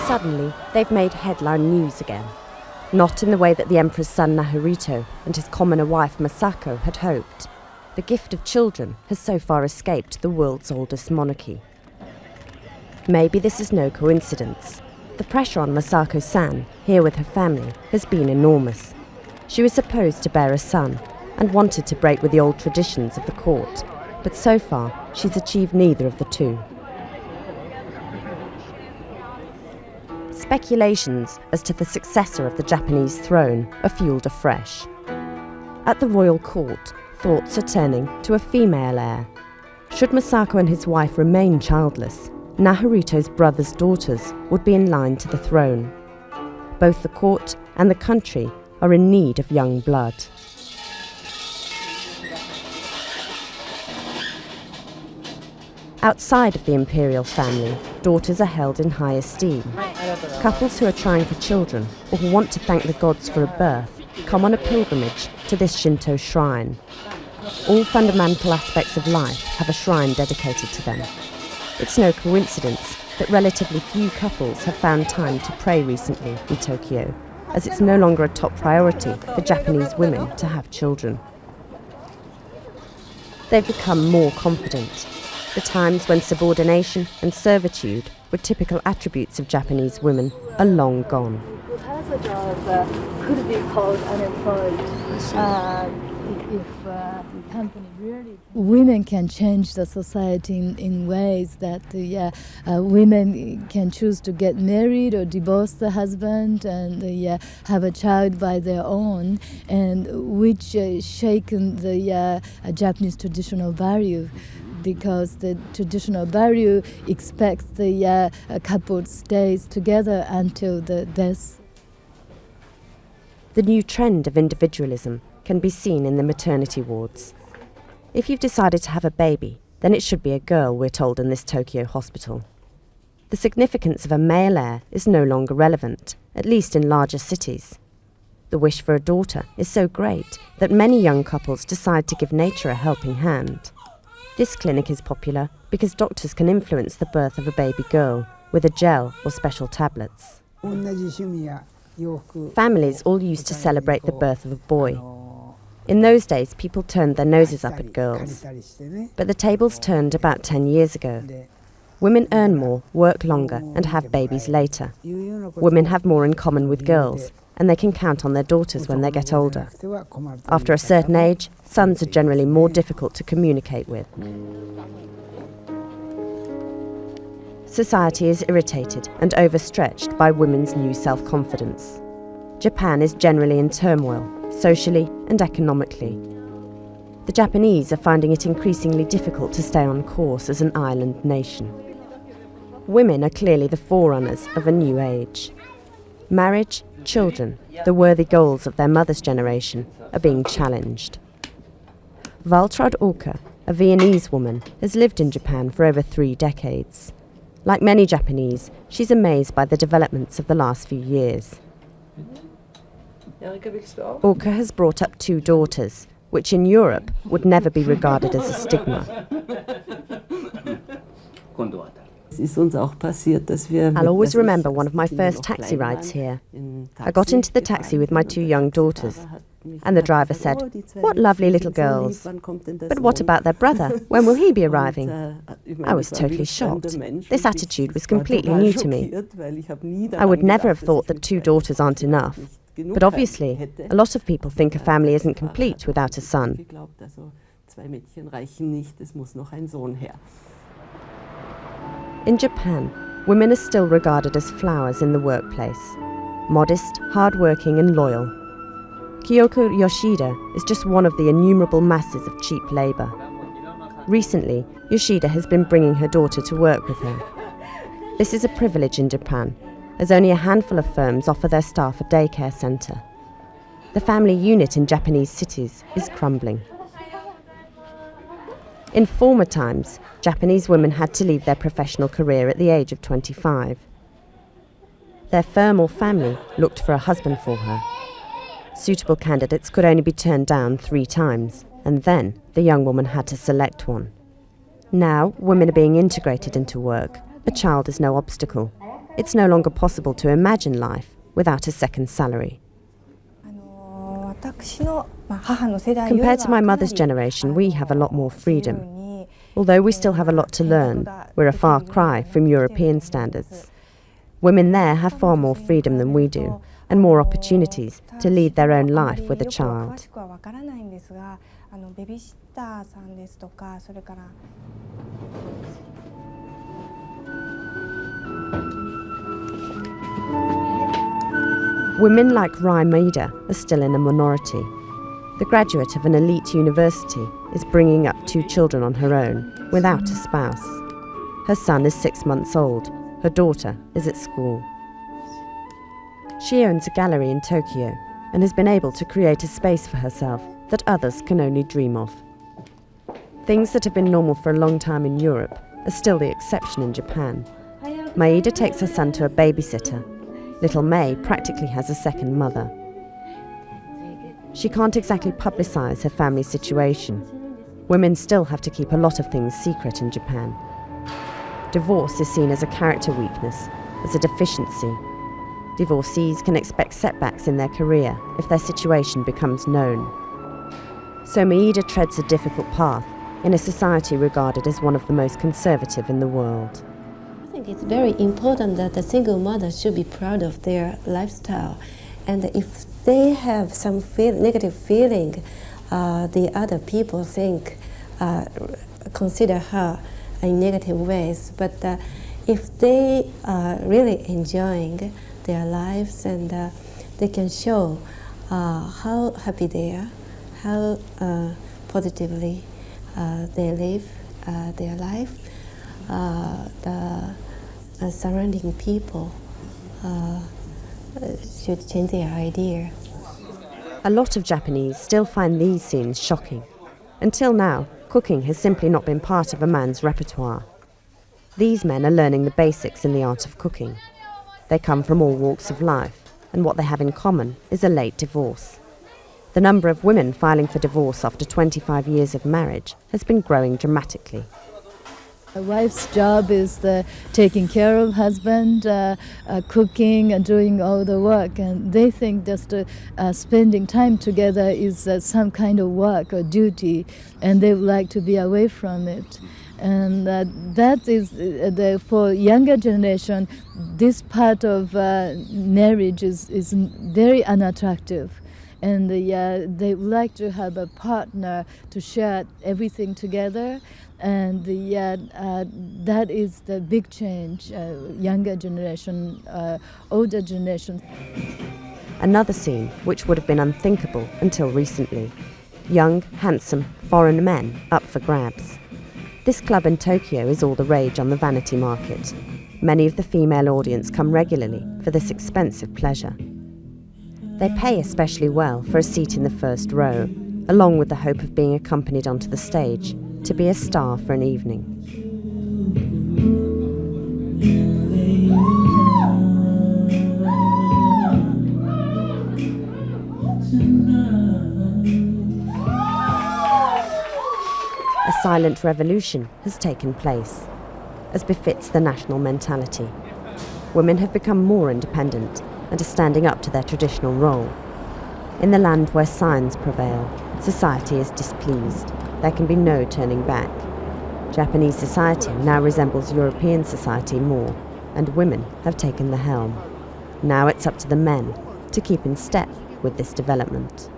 Suddenly, they've made headline news again. Not in the way that the emperor's son Naruhito and his commoner wife Masako had hoped. The gift of children has so far escaped the world's oldest monarchy. Maybe this is no coincidence. The pressure on Masako-san, here with her family, has been enormous. She was supposed to bear a son and wanted to break with the old traditions of the court, but so far she's achieved neither of the two. Speculations as to the successor of the Japanese throne are fueled afresh. At the royal court, thoughts are turning to a female heir. Should Masako and his wife remain childless, Naruhito's brother's daughters would be in line to the throne. Both the court and the country are in need of young blood. Outside of the imperial family, daughters are held in high esteem. Couples who are trying for children or who want to thank the gods for a birth come on a pilgrimage to this Shinto shrine. All fundamental aspects of life have a shrine dedicated to them. It's no coincidence that relatively few couples have found time to pray recently in Tokyo, as it's no longer a top priority for Japanese women to have children. They've become more confident. The times when subordination and servitude were typical attributes of Japanese women are long gone. Who has a job could be called unemployed if the company really... Women can change the society in ways that women can choose to get married or divorce the husband and have a child by their own, and which shaken the Japanese traditional value. Because the traditional value expects the couple stays together until the death. The new trend of individualism can be seen in the maternity wards. If you've decided to have a baby, then it should be a girl, we're told in this Tokyo hospital. The significance of a male heir is no longer relevant, at least in larger cities. The wish for a daughter is so great that many young couples decide to give nature a helping hand. This clinic is popular because doctors can influence the birth of a baby girl with a gel or special tablets. Families all used to celebrate the birth of a boy. In those days, people turned their noses up at girls. But the tables turned about 10 years ago. Women earn more, work longer, and have babies later. Women have more in common with girls, and they can count on their daughters when they get older. After a certain age, sons are generally more difficult to communicate with. Society is irritated and overstretched by women's new self-confidence. Japan is generally in turmoil, socially and economically. The Japanese are finding it increasingly difficult to stay on course as an island nation. Women are clearly the forerunners of a new age. Marriage, children, the worthy goals of their mother's generation, are being challenged. Valtrud Orka, a Viennese woman, has lived in Japan for over 3 decades. Like many Japanese, she's amazed by the developments of the last few years. Orka has brought up 2 daughters, which in Europe would never be regarded as a stigma. I'll always remember one of my first taxi rides here. I got into the taxi with my 2 young daughters, and the driver said, "What lovely little girls. But what about their brother? When will he be arriving?" I was totally shocked. This attitude was completely new to me. I would never have thought that 2 daughters aren't enough. But obviously, a lot of people think a family isn't complete without a son. In Japan, women are still regarded as flowers in the workplace. Modest, hard-working and loyal. Kyoko Yoshida is just one of the innumerable masses of cheap labour. Recently, Yoshida has been bringing her daughter to work with her. This is a privilege in Japan, as only a handful of firms offer their staff a daycare centre. The family unit in Japanese cities is crumbling. In former times, Japanese women had to leave their professional career at the age of 25. Their firm or family looked for a husband for her. Suitable candidates could only be turned down 3 times, and then the young woman had to select one. Now, women are being integrated into work. A child is no obstacle. It's no longer possible to imagine life without a second salary. Compared to my mother's generation, we have a lot more freedom. Although we still have a lot to learn, we're a far cry from European standards. Women there have far more freedom than we do, and more opportunities to lead their own life with a child. Women like Rai Maida are still in a minority. The graduate of an elite university is bringing up 2 children on her own, without a spouse. Her son is 6 months old. Her daughter is at school. She owns a gallery in Tokyo and has been able to create a space for herself that others can only dream of. Things that have been normal for a long time in Europe are still the exception in Japan. Maida takes her son to a babysitter. Little May practically has a second mother. She can't exactly publicise her family situation. Women still have to keep a lot of things secret in Japan. Divorce is seen as a character weakness, as a deficiency. Divorcees can expect setbacks in their career if their situation becomes known. So Maida treads a difficult path in a society regarded as one of the most conservative in the world. I think it's very important that the single mother should be proud of their lifestyle, and if they have some negative feeling, the other people consider her in negative ways. But if they are really enjoying their lives and they can show how happy they are, how positively they live their life, the surrounding people should change their idea. A lot of Japanese still find these scenes shocking. Until now, cooking has simply not been part of a man's repertoire. These men are learning the basics in the art of cooking. They come from all walks of life, and what they have in common is a late divorce. The number of women filing for divorce after 25 years of marriage has been growing dramatically. A wife's job is taking care of husband, cooking and doing all the work, and they think just spending time together is some kind of work or duty, and they would like to be away from it. And that is, for younger generation, this part of marriage is very unattractive. And they would like to have a partner to share everything together. And that is the big change, younger generation, older generation. Another scene which would have been unthinkable until recently. Young, handsome, foreign men up for grabs. This club in Tokyo is all the rage on the vanity market. Many of the female audience come regularly for this expensive pleasure. They pay especially well for a seat in the first row, along with the hope of being accompanied onto the stage to be a star for an evening. A silent revolution has taken place, as befits the national mentality. Women have become more independent and are standing up to their traditional role. In the land where signs prevail, society is displeased. There can be no turning back. Japanese society now resembles European society more, and women have taken the helm. Now it's up to the men to keep in step with this development.